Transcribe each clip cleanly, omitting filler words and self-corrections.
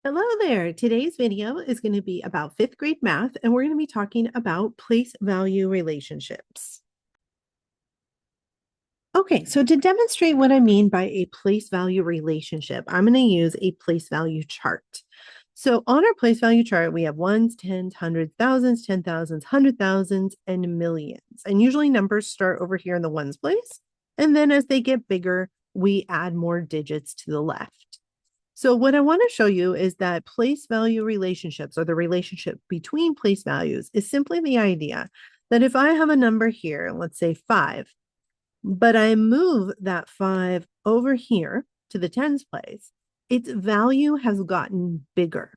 Hello there. Today's video is going to be about fifth grade math, and we're going to be talking about place value relationships. Okay, so to demonstrate what I mean by a place value relationship, I'm going to use a place value chart. So on our place value chart, we have ones, tens, hundreds, thousands, 10,000s, 100,000s, and millions. And usually numbers start over here in the ones place. And then as they get bigger, we add more digits to the left. So what I want to show you is that place value relationships, or the relationship between place values, is simply the idea that if I have a number here, let's say 5, but I move that 5 over here to the tens place, its value has gotten bigger.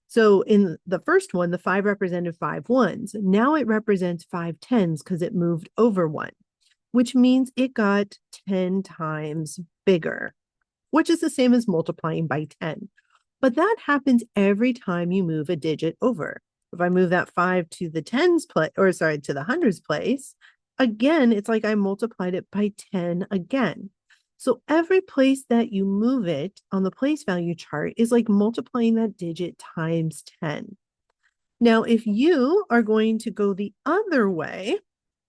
So in the first one, the 5 represented 5 ones. Now it represents 5 tens because it moved over 1, which means it got 10 times bigger, which is the same as multiplying by 10. But that happens every time you move a digit over. If I move that 5 to the tens place, or sorry, to the hundreds place, again, it's like I multiplied it by 10 again. So every place that you move it on the place value chart is like multiplying that digit times 10. Now, if you are going to go the other way,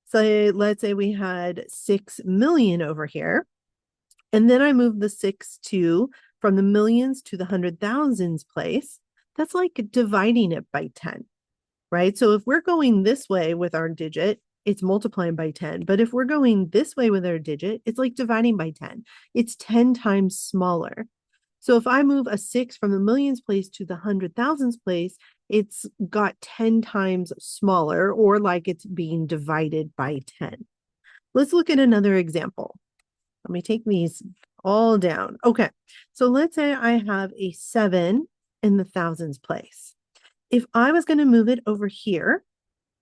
so let's say we had 6 million over here, and then I move the 6 to from the millions to the 100,000s place, that's like dividing it by 10, right? So if we're going this way with our digit, it's multiplying by 10. But if we're going this way with our digit, it's like dividing by 10. It's 10 times smaller. So if I move a 6 from the millions place to the 100,000s place, it's got 10 times smaller, or like it's being divided by 10. Let's look at another example. Let me take these all down. Okay, so let's say I have a 7 in the thousands place. If I was going to move it over here,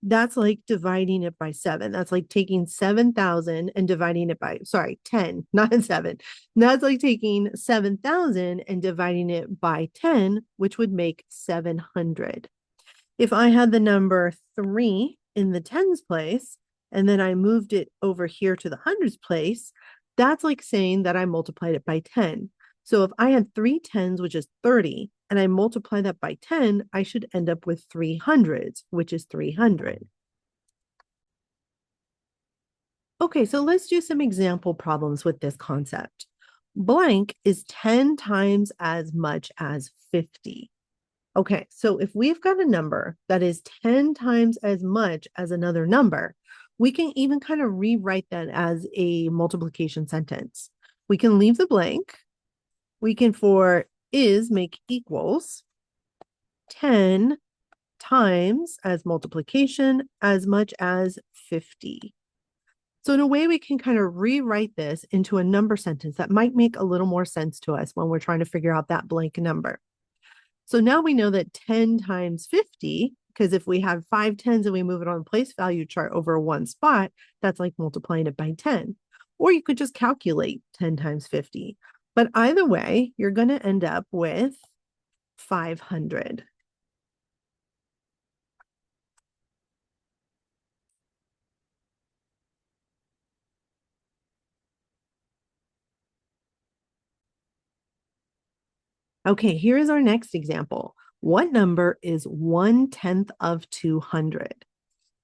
that's like dividing it by 7. That's like taking 7,000 and dividing it by, sorry, 10, not 7. That's like taking 7,000 and dividing it by 10, which would make 700. If I had the number 3 in the tens place, and then I moved it over here to the hundreds place, that's like saying that I multiplied it by 10. So if I had 3 tens, which is 30, and I multiply that by 10, I should end up with 300s, which is 300. Okay, so let's do some example problems with this concept. Blank is 10 times as much as 50. Okay, so if we've got a number that is 10 times as much as another number, we can even kind of rewrite that as a multiplication sentence. We can leave the blank. We can, for is, make equals 10 times as multiplication as much as 50. So in a way, we can kind of rewrite this into a number sentence that might make a little more sense to us when we're trying to figure out that blank number. So now we know that 10 times 50, because if we have 5 tens and we move it on the place value chart over one spot, that's like multiplying it by 10. Or you could just calculate 10 times 50. But either way, you're going to end up with 500. Okay, here's our next example. What number is 1/10 of 200?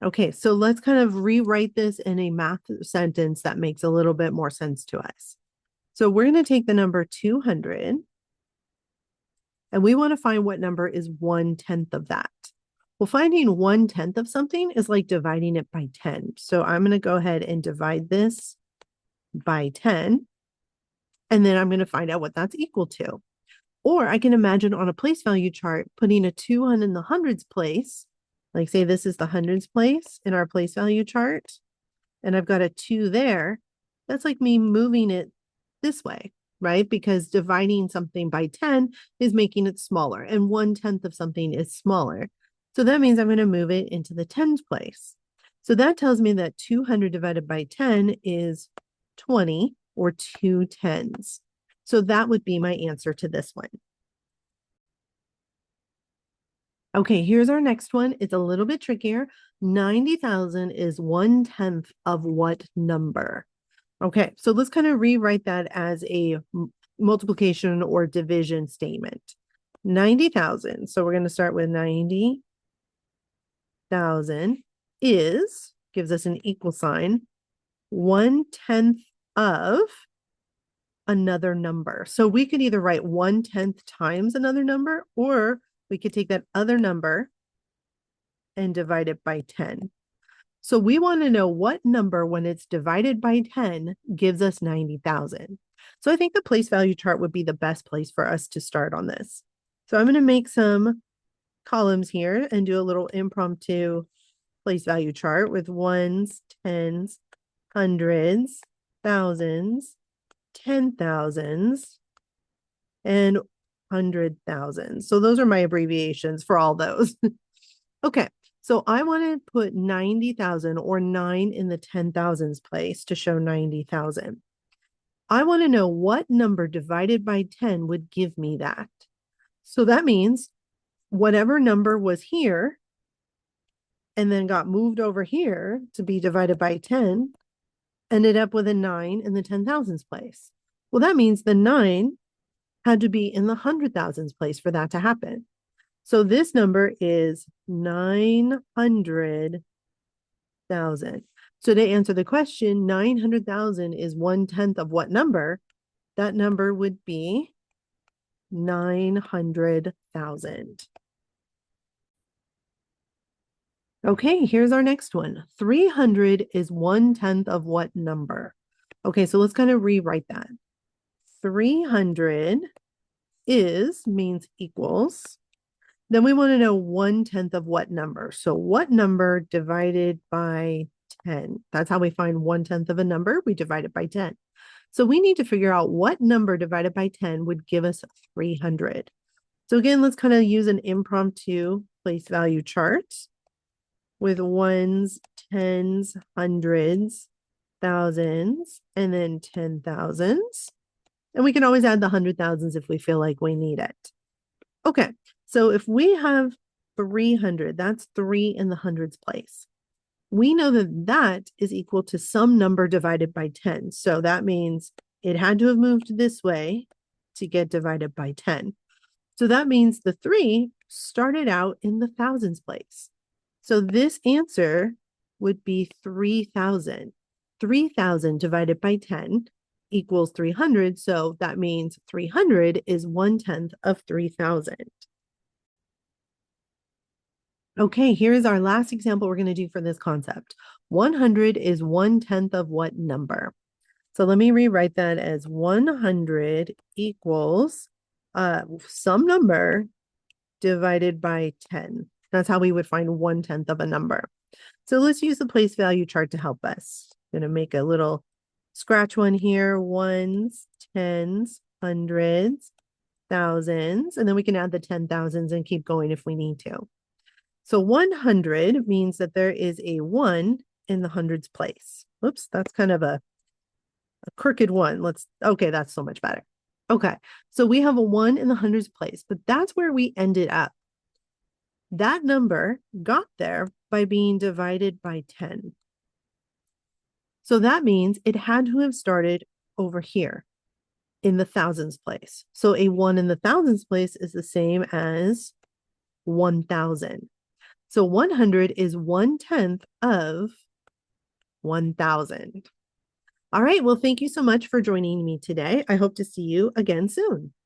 Okay, so let's kind of rewrite this in a math sentence that makes a little bit more sense to us. So we're going to take the number 200, and we want to find what number is 1/10 of that. Well, finding 1/10 of something is like dividing it by 10. So I'm going to go ahead and divide this by 10, and then I'm going to find out what that's equal to. Or I can imagine on a place value chart, putting a 2 in the hundreds place, like say this is the hundreds place in our place value chart, and I've got a 2 there. That's like me moving it this way, right? Because dividing something by 10 is making it smaller, and 1/10 of something is smaller. So that means I'm going to move it into the tens place. So that tells me that 200 divided by 10 is 20, or 2 tens. So that would be my answer to this one. Okay, here's our next one. It's a little bit trickier. 90,000 is 1/10 of what number? Okay, so let's kind of rewrite that as a multiplication or division statement. 90,000. So we're going to start with 90,000 is, gives us an equal sign, 1/10 of another number. So we could either write 1/10 times another number, or we could take that other number and divide it by 10. So we want to know what number, when it's divided by 10, gives us 90,000. So I think the place value chart would be the best place for us to start on this. So I'm going to make some columns here and do a little impromptu place value chart with ones, tens, hundreds, thousands, 10,000s, and 100,000. So those are my abbreviations for all those. Okay, so I want to put 90,000 or 9 in the 10,000s place to show 90,000. I want to know what number divided by 10 would give me that. So that means whatever number was here and then got moved over here to be divided by 10 ended up with a 9 in the 10,000s place. Well, that means the 9 had to be in the 100,000s place for that to happen. So this number is 900,000. So to answer the question, 900,000 is 1/10 of what number? That number would be 900,000. Okay, here's our next one. 300 is 1/10 of what number? Okay, so let's kind of rewrite that. 300 is means equals. Then we want to know 1/10 of what number? So what number divided by 10? That's how we find 1/10 of a number. We divide it by 10. So we need to figure out what number divided by 10 would give us 300. So again, let's kind of use an impromptu place value chart with ones, tens, hundreds, thousands, and then 10,000s. And we can always add the 100,000s if we feel like we need it. Okay, so if we have 300, that's 3 in the hundreds place. We know that that is equal to some number divided by 10. So that means it had to have moved this way to get divided by 10. So that means the 3 started out in the thousands place. So this answer would be 3,000. 3,000 divided by 10 equals 300. So that means 300 is 1/10 of 3,000. Okay, here's our last example we're going to do for this concept. 100 is 1/10 of what number? So let me rewrite that as 100 equals some number divided by 10. That's how we would find 1/10 of a number. So let's use the place value chart to help us. I'm going to make a little scratch one here, ones, tens, hundreds, thousands, and then we can add the 10,000s and keep going if we need to. So 100 means that there is a 1 in the hundreds place. Whoops, that's kind of a crooked one. Okay, that's so much better. Okay, so we have a 1 in the hundreds place, but that's where we ended up. That number got there by being divided by 10. So that means it had to have started over here in the thousands place. So a 1 in the thousands place is the same as 1,000. So 100 is 1/10 of 1,000. All right, well, thank you so much for joining me today. I hope to see you again soon.